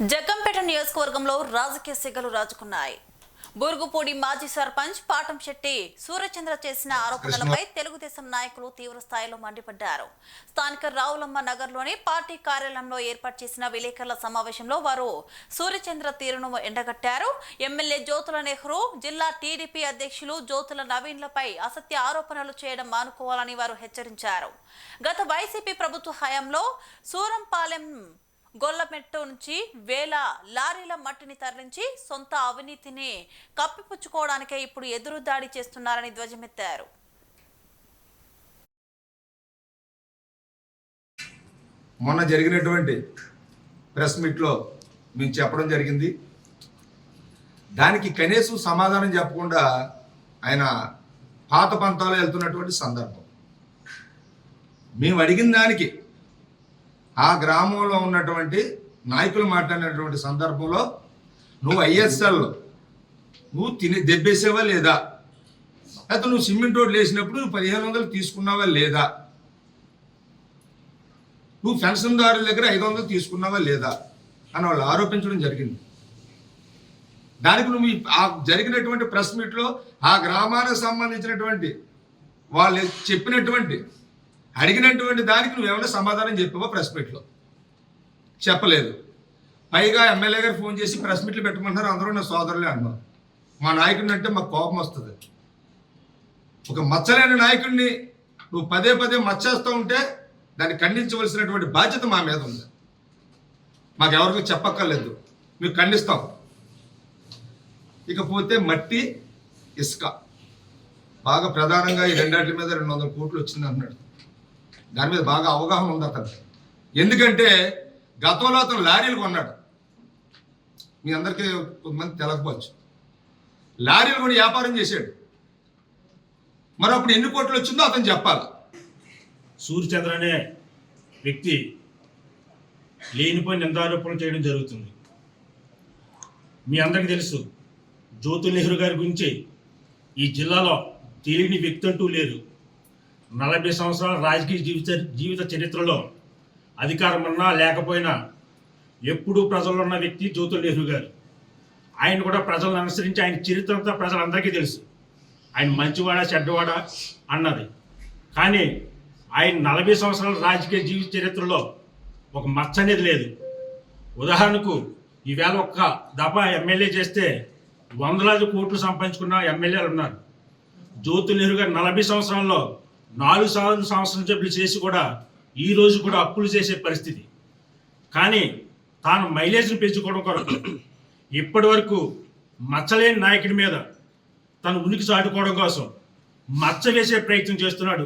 జగ్గంపేట నియోజకవర్గంలో రాజకీయ సిగ్గలు రాజుకున్నాయి. బురుగుపూడి మాజీ సర్పంచ్ పాటంశెట్టి సూర్యచంద్ర చేసిన ఆరోపణలపై తెలుగుదేశం నాయకులు తీవ్ర స్థాయిలో మండిపడ్డారు. స్థానిక రావులమ్మ నగర్లోని పార్టీ కార్యాలయంలో ఏర్పాటు చేసిన విలేకరుల సమావేశంలో వారు సూర్యచంద్ర తీరును ఎండగట్టారు. ఎమ్మెల్యే జ్యోతుల నెహ్రూ, జిల్లా టీడీపీ అధ్యక్షులు జ్యోతుల నవీన్లపై అసత్య ఆరోపణలు చేయడం మానుకోవాలని వారు హెచ్చరించారు. గత వైసీపీ ప్రభుత్వ హయాంలో సూరంపాలెం గొల్లమెట్టు నుంచి వేల లారీల మట్టిని తరలించి సొంత అవినీతిని కప్పిపుచ్చుకోవడానికే ఇప్పుడు ఎదురుదాడి చేస్తున్నారని ధ్వజమెత్తారు. మొన్న జరిగినటువంటి ప్రెస్ మీట్లో మేము చెప్పడం జరిగింది. దానికి కనీసం సమాధానం చెప్పకుండా ఆయన పాత పంతాలు వెళ్తున్నటువంటి సందర్భం. మేము అడిగిన దానికి ఆ గ్రామంలో ఉన్నటువంటి నాయకులు మాట్లాడినటువంటి సందర్భంలో నువ్వు ఐఎస్ఎల్లో నువ్వు దెబ్బేసావా లేదా, లేకపోతే నువ్వు సిమెంట్ రోడ్లు వేసినప్పుడు నువ్వు 1500 తీసుకున్నావా లేదా, నువ్వు పెన్షన్దారుల దగ్గర 500 తీసుకున్నావా లేదా అని వాళ్ళు ఆరోపించడం జరిగింది. దానికి నువ్వు ఆ జరిగినటువంటి ప్రెస్ మీట్లో ఆ గ్రామానికి సంబంధించినటువంటి వాళ్ళు చెప్పినటువంటి అడిగినటువంటి దానికి నువ్వేమైనా సమాధానం చెప్పావా? ప్రెస్ మీట్లో చెప్పలేదు. పైగా ఎమ్మెల్యే గారు ఫోన్ చేసి ప్రెస్ మీట్లు పెట్టమంటున్నారు, అందరూ నా సోదరులే అన్నారు. మా నాయకుడిని అంటే మాకు కోపం వస్తుంది. ఒక మచ్చలేని నాయకుడిని నువ్వు పదే పదే మచ్చేస్తూ ఉంటే దాన్ని ఖండించవలసినటువంటి బాధ్యత మా మీద ఉంది. మాకెవరికి చెప్పక్కర్లేదు, మేము ఖండిస్తాం. ఇకపోతే మట్టి, ఇసుక బాగా ప్రధానంగా ఈ రెండాటి మీద 200 కోట్లు వచ్చింది అన్నాడు. దాని మీద బాగా అవగాహన ఉంది అతను. ఎందుకంటే గతంలో అతను లారీలు కొన్నాడు. మీ అందరికీ కొంతమంది తెలకపోవచ్చు. లారీలు కొని వ్యాపారం చేశాడు. మరి అప్పుడు ఎన్ని కోట్లు వచ్చిందో అతను చెప్పాలి. సూర్యచంద్ర అనే వ్యక్తి లేనిపోయిన నిందారోపణలు చేయడం జరుగుతుంది. మీ అందరికీ తెలుసు, జ్యోతుల నెహ్రూ గారి గురించి ఈ జిల్లాలో తెలియని వ్యక్తి అంటూ లేరు. 40 సంవత్సరాల రాజకీయ జీవిత చరిత్రలో అధికారం ఉన్నా లేకపోయినా ఎప్పుడూ ప్రజల్లో ఉన్న వ్యక్తి జ్యోతుల నెహ్రూ గారు. ఆయన కూడా ప్రజలను అనుసరించి ఆయన చరిత్ర అంతా ప్రజలందరికీ తెలుసు. ఆయన మంచివాడా చెడ్డవాడా అన్నది. కానీ ఆయన 40 సంవత్సరాల రాజకీయ జీవిత చరిత్రలో ఒక మచ్చ అనేది లేదు. ఉదాహరణకు ఈవేళ ఒక్క దఫా ఎమ్మెల్యే చేస్తే వందలాది కోట్లు సంపాదించుకున్న ఎమ్మెల్యేలు ఉన్నారు. జ్యోతుల నెహ్రూ గారు 40 సంవత్సరాల్లో 4 సంవత్సరం జబ్బులు చేసి కూడా ఈ రోజు కూడా అప్పులు చేసే పరిస్థితి. కానీ తాను మైలేజ్ని పెంచుకోవడం కొరకు ఇప్పటి వరకు మచ్చలేని నాయకుడి మీద తను ఉనికి చాటుకోవడం కోసం మచ్చ వేసే ప్రయత్నం చేస్తున్నాడు